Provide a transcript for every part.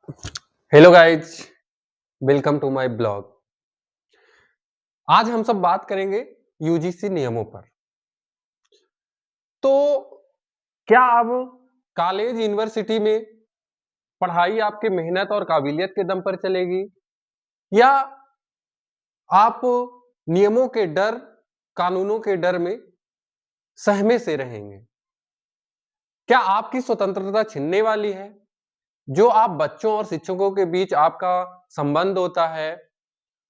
Hello guys, welcome to my blog. आज हम सब बात करेंगे यूजीसी नियमों पर। तो क्या अब कॉलेज यूनिवर्सिटी में पढ़ाई आपके मेहनत और काबिलियत के दम पर चलेगी, या आप नियमों के डर, कानूनों के डर में सहमे से रहेंगे? क्या आपकी स्वतंत्रता छिनने वाली है? जो आप बच्चों और शिक्षकों के बीच आपका संबंध होता है,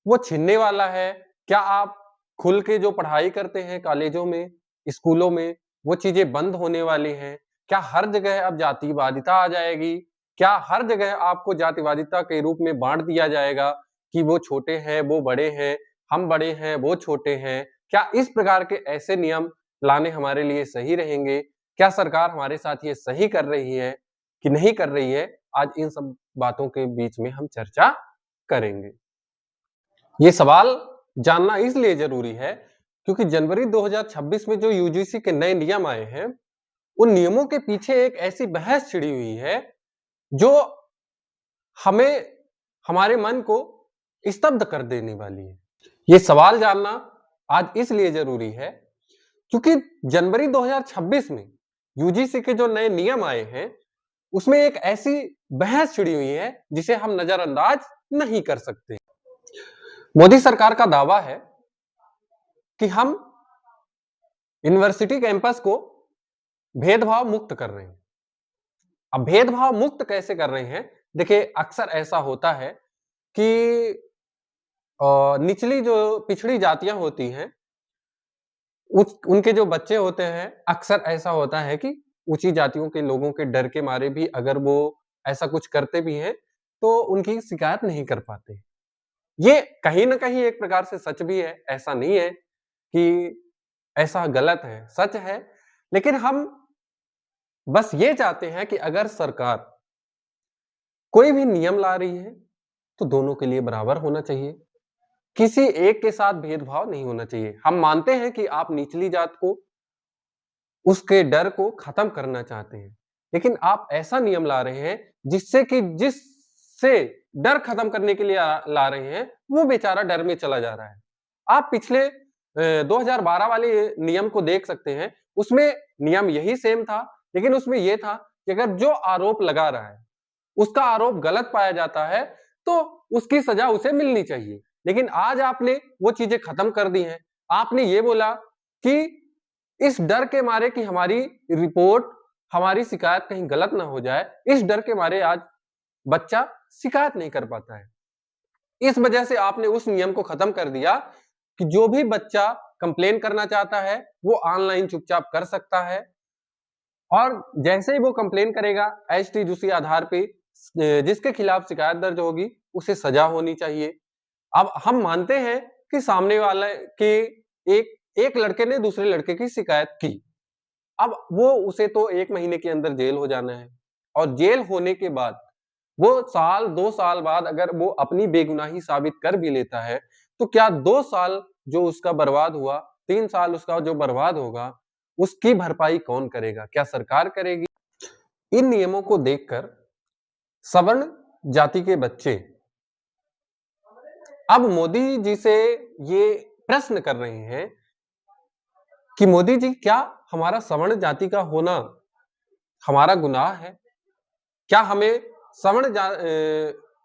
वो छिनने वाला है? क्या आप खुल के जो पढ़ाई करते हैं कॉलेजों में, स्कूलों में, वो चीज़ें बंद होने वाली हैं? क्या हर जगह अब जातिवादिता आ जाएगी? क्या हर जगह आपको जातिवादिता के रूप में बाँट दिया जाएगा कि वो छोटे हैं, वो बड़े हैं, हम बड़े हैं, वो छोटे हैं? क्या इस प्रकार के ऐसे नियम लाने हमारे लिए सही रहेंगे? क्या सरकार हमारे साथ ये सही कर रही है कि नहीं कर रही है? आज इन सब बातों के बीच में हम चर्चा करेंगे। ये सवाल जानना इसलिए ज़रूरी है, क्योंकि जनवरी 2026 में जो यूजीसी के नए नियम आए हैं, उन नियमों के पीछे एक ऐसी बहस छिड़ी हुई है, जो हमें हमारे मन को स्तब्ध कर देने वाली है। ये सवाल जानना आज इसलिए ज़रूरी है, क्योंकि जनवरी 2026 में यूजीसी के जो नए नियम आए हैं, उसमें एक ऐसी बहस छिड़ी हुई है, जिसे हम नज़रअंदाज नहीं कर सकते। मोदी सरकार का दावा है कि हम यूनिवर्सिटी कैंपस को भेदभाव मुक्त कर रहे हैं। अब भेदभाव मुक्त कैसे कर रहे हैं? देखिए, अक्सर ऐसा होता है कि निचली जो पिछड़ी जातियां होती हैं, उनके जो बच्चे होते हैं, अक्सर ऐसा होता है कि ऊंची जातियों के लोगों के डर के मारे भी अगर वो ऐसा कुछ करते भी हैं, तो उनकी शिकायत नहीं कर पाते। ये कहीं न कहीं एक प्रकार से सच भी है, ऐसा नहीं है कि ऐसा गलत है, सच है। लेकिन हम बस ये चाहते हैं कि अगर सरकार कोई भी नियम ला रही है, तो दोनों के लिए बराबर होना चाहिए। किसी एक के साथ भेदभाव नहीं होना चाहिए। हम मानते हैं कि आप निचली जात को, उसके डर को खत्म करना चाहते हैं। लेकिन आप ऐसा नियम ला रहे हैं जिससे डर खत्म करने के लिए ला रहे हैं, वो बेचारा डर में चला जा रहा है। आप पिछले 2012 वाले नियम को देख सकते हैं, उसमें नियम यही सेम था, लेकिन उसमें ये था कि अगर जो आरोप लगा रहा है, उसका आरोप गलत पाया जाता है, तो उसकी सजा उसे मिलनी चाहिए। लेकिन आज आपने वो चीज़ें खत्म कर दी हैं। आपने ये बोला कि इस डर के मारे कि हमारी रिपोर्ट, हमारी शिकायत कहीं गलत ना हो जाए, इस डर के मारे आज बच्चा शिकायत नहीं कर पाता है। इस वजह से आपने उस नियम को खत्म कर दिया कि जो भी बच्चा कंप्लेन करना चाहता है, वो ऑनलाइन चुपचाप कर सकता है, और जैसे ही वो कंप्लेन करेगा, एसटीजूसी आधार पे जिसके खिलाफ शिकायत दर्ज होगी, उसे सजा होनी चाहिए। अब हम मानते हैं कि सामने वाले के एक एक लड़के ने दूसरे लड़के की शिकायत की। अब वो उसे तो 1 महीने के अंदर जेल हो जाना है, और जेल होने के बाद वो साल 2 साल बाद अगर वो अपनी बेगुनाही साबित कर भी लेता है, तो क्या 2 साल जो उसका बर्बाद हुआ, 3 साल उसका जो बर्बाद होगा, उसकी भरपाई कौन करेगा? क्या सरकार करेगी? इन नियमों को देखकर सवर्ण जाति के बच्चे अब मोदी जी से ये प्रश्न कर रहे हैं कि मोदी जी, क्या हमारा सवर्ण जाति का होना हमारा गुनाह है? क्या हमें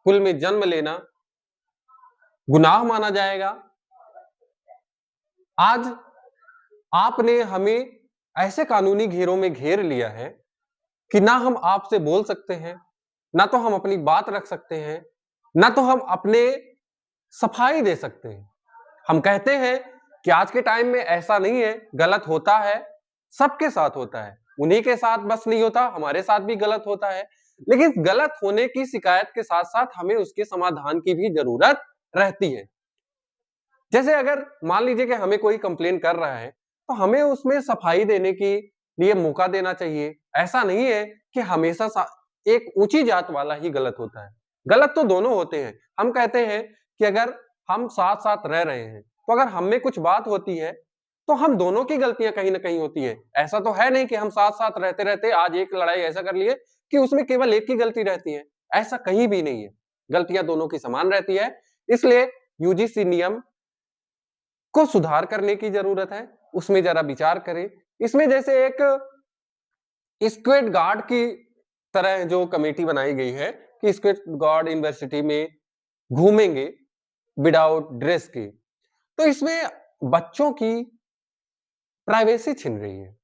कुल में जन्म लेना गुनाह माना जाएगा? आज आपने हमें ऐसे कानूनी घेरों में घेर लिया है कि ना हम आपसे बोल सकते हैं, ना तो हम अपनी बात रख सकते हैं, ना तो हम अपने सफाई दे सकते हैं। हम कहते हैं कि आज के टाइम में ऐसा नहीं है, गलत होता है, सबके साथ होता है। उन्हीं के साथ बस नहीं होता, हमारे साथ भी गलत होता है। लेकिन गलत होने की शिकायत के साथ-साथ हमें उसके समाधान की भी ज़रूरत रहती है। जैसे अगर मान लीजिए कि हमें कोई कंप्लेन कर रहा है, तो हमें उसमें सफाई देने के लिए मौका देना चाहिए। ऐसा नहीं है कि हमेशा एक ऊँची जात वाला ही गलत होता है। गलत तो दोनों होते हैं। हम कहते हैं कि अगर हम साथ-साथ रह रहे हैं, तो अगर हम में कुछ बात होती है, तो हम दोनों की गलतियाँ कहीं न कहीं होती है। ऐसा तो है नहीं कि हम साथ-साथ रहते-रहते आज एक लड़ाई ऐसा कर लिए कि उसमें केवल एक की गलती रहती है। ऐसा कहीं भी नहीं है। गलतियां दोनों की समान रहती है। इसलिए यूजीसी नियम को सुधार करने की जरूरत है, उसमें जरा विचार करें। इसमें जैसे एक स्क्वेड गार्ड की तरह जो कमेटी बनाई गई है कि स्क्वेड गार्ड यूनिवर्सिटी में घूमेंगे विदाउट ड्रेस के, तो इसमें बच्चों की प्राइवेसी छिन रही है।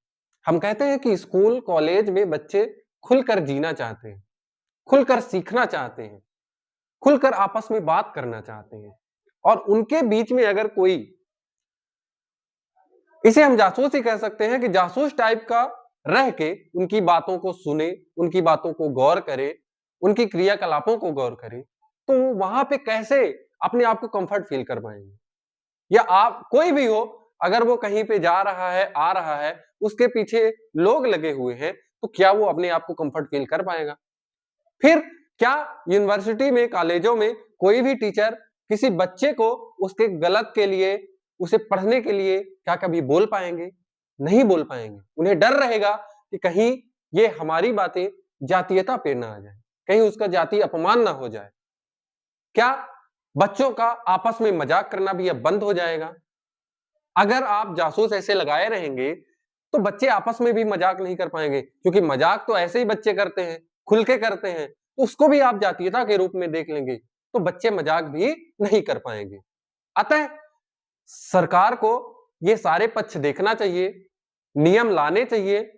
हम कहते हैं कि स्कूल कॉलेज में बच्चे खुलकर जीना चाहते हैं, खुलकर सीखना चाहते हैं, खुलकर आपस में बात करना चाहते हैं, और उनके बीच में अगर कोई, इसे हम जासूस ही कह सकते हैं कि जासूस टाइप का रह के उनकी बातों को सुने, उनकी बातों को गौर करे, उनकी क्रियाकलापों को गौर करे, तो वहां पे कैसे अपने आप को कंफर्ट फील कर पाएंगे? या आप कोई भी हो, अगर वो कहीं पे जा रहा है, आ रहा है, उसके पीछे लोग लगे हुए हैं, तो क्या वो अपने आप को कंफर्ट फील कर पाएगा? फिर क्या यूनिवर्सिटी में, कॉलेजों में कोई भी टीचर किसी बच्चे को उसके गलत के लिए, उसे पढ़ने के लिए क्या कभी बोल पाएंगे? नहीं बोल पाएंगे। उन्हें डर रहेगा कि कहीं ये हमारी बातें जातीयता पे ना आ जाए, कहीं उसका जातीय अपमान ना हो जाए। क्या बच्चों का आपस में मजाक करना भी अब बंद हो जाएगा? अगर आप जासूस ऐसे लगाए रहेंगे, तो बच्चे आपस में भी मजाक नहीं कर पाएंगे, क्योंकि मजाक तो ऐसे ही बच्चे करते हैं, खुल के करते हैं, तो उसको भी आप जातीयता के रूप में देख लेंगे, तो बच्चे मजाक भी नहीं कर पाएंगे। अतः सरकार को ये सारे पक्ष देखना चाहिए, नियम लाने चाहिए।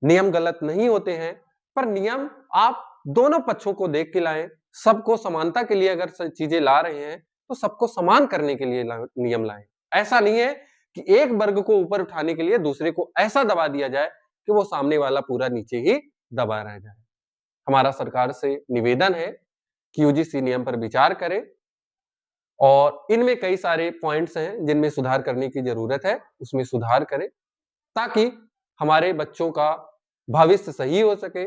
नियम गलत नहीं होते हैं, पर नियम आप दोनों पक्षों को देख के लाएं। सबको समानता के लिए अगर चीजें ला रहे हैं, तो सबको समान करने के लिए नियम लाएं। ऐसा नहीं है कि एक वर्ग को ऊपर उठाने के लिए दूसरे को ऐसा दबा दिया जाए कि वो सामने वाला पूरा नीचे ही दबा रह जाए। हमारा सरकार से निवेदन है कि यूजीसी नियम पर विचार करें, और इनमें कई सारे पॉइंट्स हैं जिनमें सुधार करने की जरूरत है, उसमें सुधार करें, ताकि हमारे बच्चों का भविष्य सही हो सके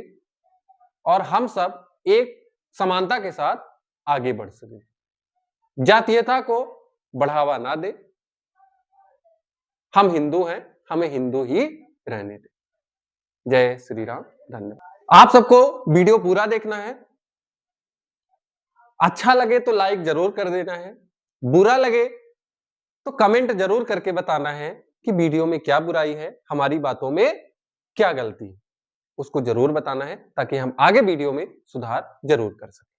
और हम सब एक समानता के साथ आगे बढ़ सके। जातीयता को बढ़ावा ना दे। हम हिंदू हैं, हमें हिंदू ही रहने दे। जय श्री राम। धन्यवाद। आप सबको वीडियो पूरा देखना है। अच्छा लगे तो लाइक जरूर कर देना है, बुरा लगे तो कमेंट जरूर करके बताना है कि वीडियो में क्या बुराई है, हमारी बातों में क्या गलती है, उसको जरूर बताना है, ताकि हम आगे वीडियो में सुधार जरूर कर सकें।